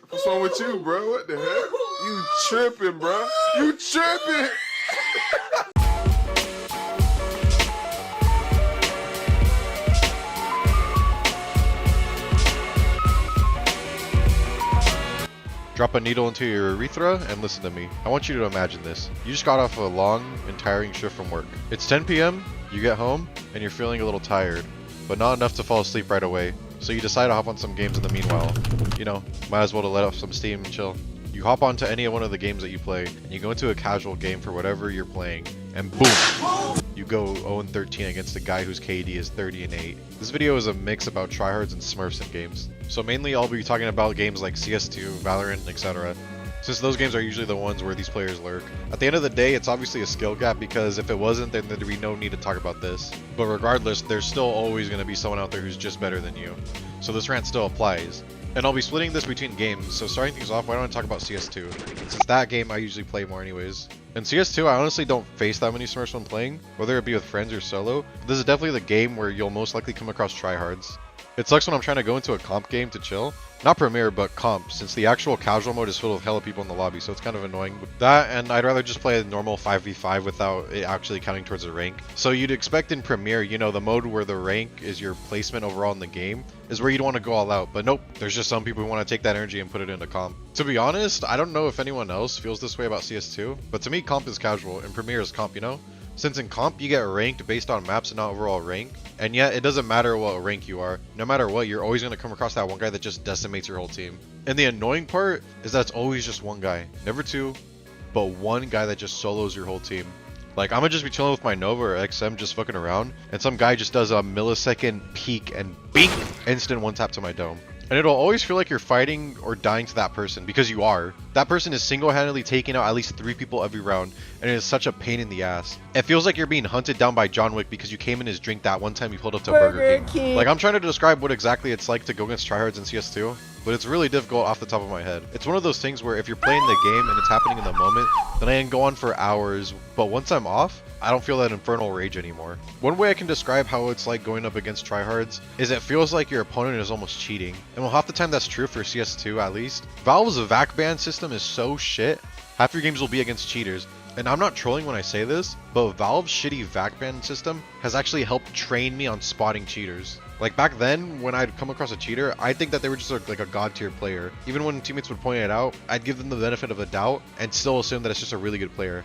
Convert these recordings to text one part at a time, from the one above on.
What's wrong with you, bro? What the heck? You tripping, bro? You tripping? Drop a needle into your urethra and listen to me. I want you to imagine this. You just got off a long and tiring shift from work. It's 10 p.m., you get home, and you're feeling a little tired, but not enough to fall asleep right away. So you decide to hop on some games in the meanwhile. You know, might as well to let off some steam and chill. You hop onto any one of the games that you play, and you go into a casual game for whatever you're playing, and boom! You go 0-13 against a guy whose KD is 30-8. This video is a mix about Tryhards and Smurfs in games. So mainly I'll be talking about games like CS2, Valorant, etc. Since those games are usually the ones where these players lurk. At the end of the day, it's obviously a skill gap because if it wasn't, then there'd be no need to talk about this. But regardless, there's still always going to be someone out there who's just better than you. So this rant still applies. And I'll be splitting this between games, so starting things off, why don't I talk about CS2? Since that game I usually play more anyways. In CS2, I honestly don't face that many Smurfs when playing, whether it be with friends or solo. But this is definitely the game where you'll most likely come across Tryhards. It sucks when I'm trying to go into a comp game to chill. Not Premier, but comp, since the actual casual mode is filled with hella people in the lobby, so it's kind of annoying. That, and I'd rather just play a normal 5v5 without it actually counting towards a rank. So you'd expect in Premier, you know, the mode where the rank is your placement overall in the game, is where you'd want to go all out. But nope, there's just some people who want to take that energy and put it into comp. To be honest, I don't know if anyone else feels this way about CS2, but to me comp is casual, and Premier is comp, you know? Since in comp you get ranked based on maps and not overall rank, and yet it doesn't matter what rank you are. No matter what, you're always going to come across that one guy that just decimates your whole team. And the annoying part is that it's always just one guy. Never two, but one guy that just solos your whole team. Like, I'm gonna just be chilling with my Nova or XM just fucking around, and some guy just does a millisecond peek and bink, instant one tap to my dome. And it'll always feel like you're fighting or dying to that person, because you are. That person is single-handedly taking out at least 3 people every round, and it is such a pain in the ass. It feels like you're being hunted down by John Wick because you came in his drink that one time you pulled up to Burger King. Like, I'm trying to describe what exactly it's like to go against Tryhards in CS2, but it's really difficult off the top of my head. It's one of those things where if you're playing the game and it's happening in the moment, then I can go on for hours, but once I'm off, I don't feel that infernal rage anymore. One way I can describe how it's like going up against Tryhards is it feels like your opponent is almost cheating. And well, half the time that's true for CS2 at least. Valve's VAC ban system is so shit, half your games will be against cheaters. And I'm not trolling when I say this, but Valve's shitty VAC ban system has actually helped train me on spotting cheaters. Like back then, when I'd come across a cheater, I'd think that they were just like a god tier player. Even when teammates would point it out, I'd give them the benefit of the doubt and still assume that it's just a really good player.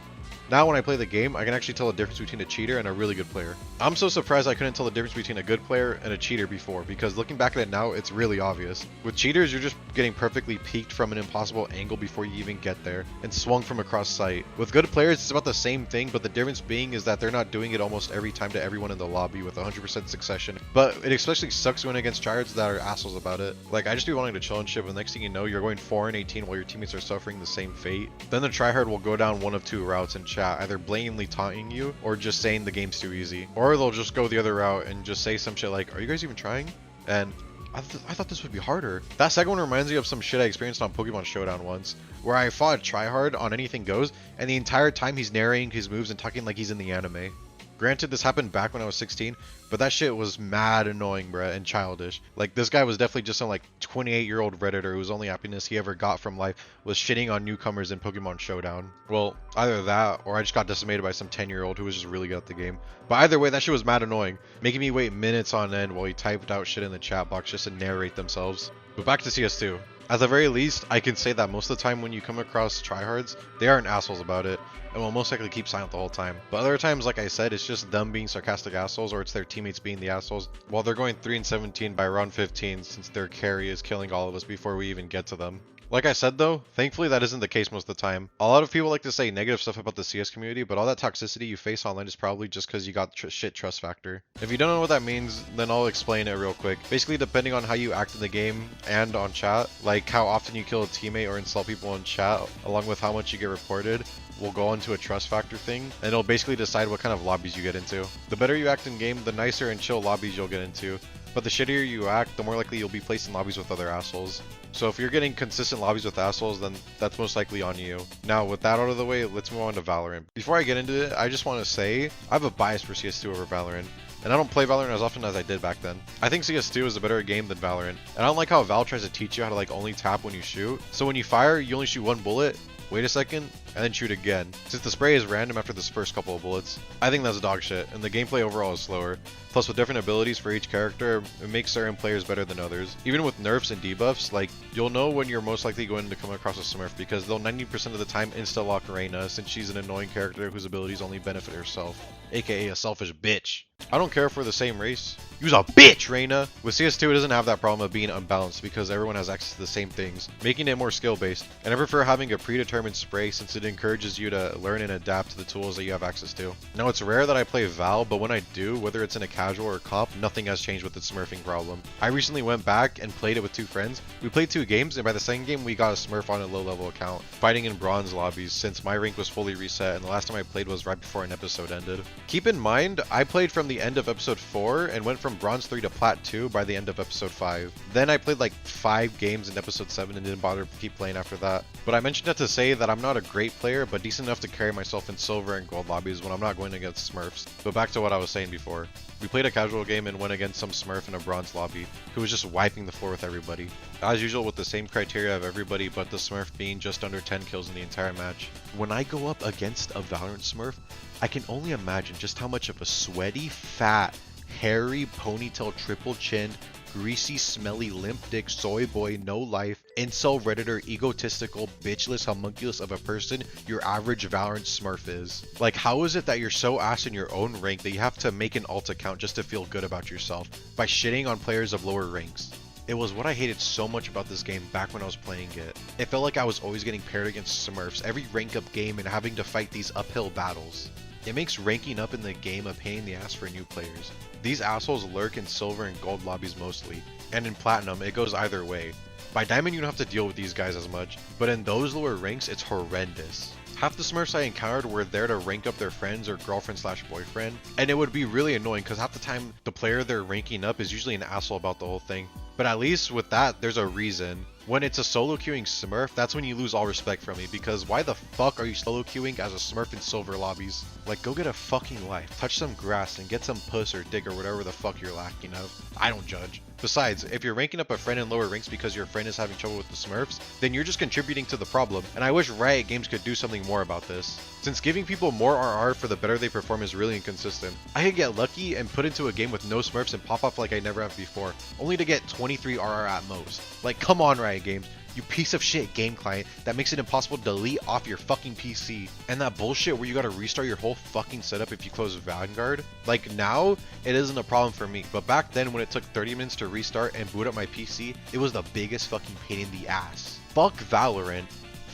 Now when I play the game, I can actually tell the difference between a cheater and a really good player. I'm so surprised I couldn't tell the difference between a good player and a cheater before, because looking back at it now, it's really obvious. With cheaters, you're just getting perfectly peeked from an impossible angle before you even get there, and swung from across sight. With good players, it's about the same thing, but the difference being is that they're not doing it almost every time to everyone in the lobby with 100% succession. But it especially sucks going against Tryhards that are assholes about it. Like, I just be wanting to chill and shit, but the next thing you know, you're going 4-18 while your teammates are suffering the same fate. Then the Tryhard will go down one of two routes in chat, either blatantly taunting you or just saying the game's too easy, or they'll just go the other route and just say some shit like, are you guys even trying? And I thought this would be harder. That second one reminds me of some shit I experienced on Pokemon Showdown once, where I fought a Tryhard on Anything Goes, and the entire time he's narrating his moves and talking like he's in the anime. Granted, this happened back when I was 16, but that shit was mad annoying, bruh, and childish. Like, this guy was definitely just some, like, 28-year-old Redditor whose only happiness he ever got from life was shitting on newcomers in Pokemon Showdown. Well, either that, or I just got decimated by some 10-year-old who was just really good at the game. But either way, that shit was mad annoying, making me wait minutes on end while he typed out shit in the chat box just to narrate themselves. But back to CS2. At the very least, I can say that most of the time when you come across Tryhards, they aren't assholes about it, and will most likely keep silent the whole time. But other times, like I said, it's just them being sarcastic assholes, or it's their teammates being the assholes, while they're going 3-17 by round 15 since their carry is killing all of us before we even get to them. Like I said though, thankfully that isn't the case most of the time. A lot of people like to say negative stuff about the CS community, but all that toxicity you face online is probably just because you got shit trust factor. If you don't know what that means, then I'll explain it real quick. Basically, depending on how you act in the game and on chat, like how often you kill a teammate or insult people in chat, along with how much you get reported, will go into a trust factor thing, and it'll basically decide what kind of lobbies you get into. The better you act in game, the nicer and chill lobbies you'll get into. But the shittier you act, the more likely you'll be placed in lobbies with other assholes. So if you're getting consistent lobbies with assholes, then that's most likely on you. Now, with that out of the way, let's move on to Valorant. Before I get into it, I just want to say, I have a bias for CS2 over Valorant. and I don't play Valorant as often as I did back then. I think CS2 is a better game than Valorant, and I don't like how Val tries to teach you how to like only tap when you shoot. So when you fire, you only shoot one bullet, wait a second, and then shoot again. Since the spray is random after this first couple of bullets, I think that's dog shit, and the gameplay overall is slower. Plus with different abilities for each character, it makes certain players better than others. Even with nerfs and debuffs, like, you'll know when you're most likely going to come across a Smurf because they'll 90% of the time insta-lock Reyna since she's an annoying character whose abilities only benefit herself, aka a selfish bitch. I don't care if we're the same race. Use a bitch, Reyna! With CS2, it doesn't have that problem of being unbalanced because everyone has access to the same things, making it more skill-based. And I prefer having a predetermined spray since it encourages you to learn and adapt to the tools that you have access to. Now, it's rare that I play Val, but when I do, whether it's in a casual or comp, nothing has changed with its smurfing problem. I recently went back and played it with 2 friends. We played 2 games, and by the second game, we got a Smurf on a low-level account, fighting in bronze lobbies since my rank was fully reset, and the last time I played was right before an episode ended. Keep in mind, I played from the end of episode 4 and went from bronze 3 to plat 2 by the end of episode 5. Then I played like 5 games in episode 7 and didn't bother to keep playing after that. But I mentioned that to say that I'm not a great player, but decent enough to carry myself in silver and gold lobbies when I'm not going against Smurfs. But back to what I was saying before. We played a casual game and went against some Smurf in a bronze lobby who was just wiping the floor with everybody. As usual with the same criteria of everybody but the Smurf being just under 10 kills in the entire match. When I go up against a Valorant Smurf, I can only imagine just how much of a sweaty, fat, hairy, ponytail, triple chinned, greasy, smelly, limp dick, soy boy, no life, incel, redditor, egotistical, bitchless, homunculus of a person your average Valorant Smurf is. Like, how is it that you're so ass in your own rank that you have to make an alt account just to feel good about yourself by shitting on players of lower ranks? It was what I hated so much about this game back when I was playing it. It felt like I was always getting paired against Smurfs every rank up game and having to fight these uphill battles. It makes ranking up in the game a pain in the ass for new players. These assholes lurk in silver and gold lobbies mostly, and in platinum it goes either way. By diamond you don't have to deal with these guys as much, but in those lower ranks it's horrendous. Half the Smurfs I encountered were there to rank up their friends or girlfriend slash boyfriend, and it would be really annoying because half the time the player they're ranking up is usually an asshole about the whole thing. But at least with that, there's a reason. When it's a solo queuing Smurf, that's when you lose all respect from me because why the fuck are you solo queuing as a Smurf in silver lobbies? Like, go get a fucking life, touch some grass and get some puss or dick or whatever the fuck you're lacking of. I don't judge. Besides, if you're ranking up a friend in lower ranks because your friend is having trouble with the Smurfs, then you're just contributing to the problem, and I wish Riot Games could do something more about this. Since giving people more RR for the better they perform is really inconsistent. I could get lucky and put into a game with no Smurfs and pop off like I never have before, only to get 23 RR at most. Like, come on Riot Games. You piece of shit game client that makes it impossible to delete off your fucking PC. And that bullshit where you gotta restart your whole fucking setup if you close Vanguard. Like, now, it isn't a problem for me. But back then when it took 30 minutes to restart and boot up my PC, it was the biggest fucking pain in the ass. Fuck Valorant.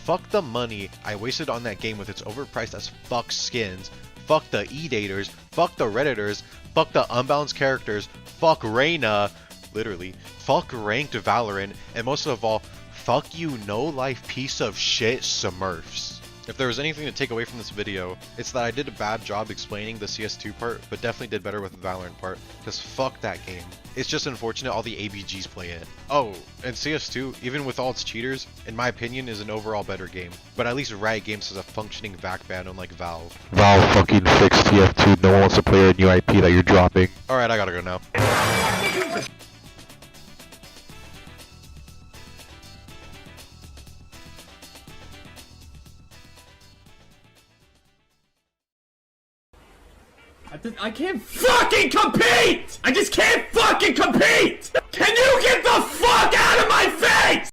Fuck the money I wasted on that game with its overpriced as fuck skins. Fuck the E-daters. Fuck the Redditors. Fuck the unbalanced characters. Fuck Reyna. Literally. Fuck ranked Valorant. And most of all, fuck you no-life piece of shit Smurfs. If there was anything to take away from this video, it's that I did a bad job explaining the CS2 part, but definitely did better with the Valorant part, because fuck that game. It's just unfortunate all the ABGs play it. Oh, and CS2, even with all its cheaters, in my opinion is an overall better game, but at least Riot Games has a functioning VAC ban unlike Valve. Valve fucking fixed TF2, no one wants to play a new IP that you're dropping. Alright, I gotta go now. I can't fucking compete! I just can't fucking compete! Can you get the fuck out of my face?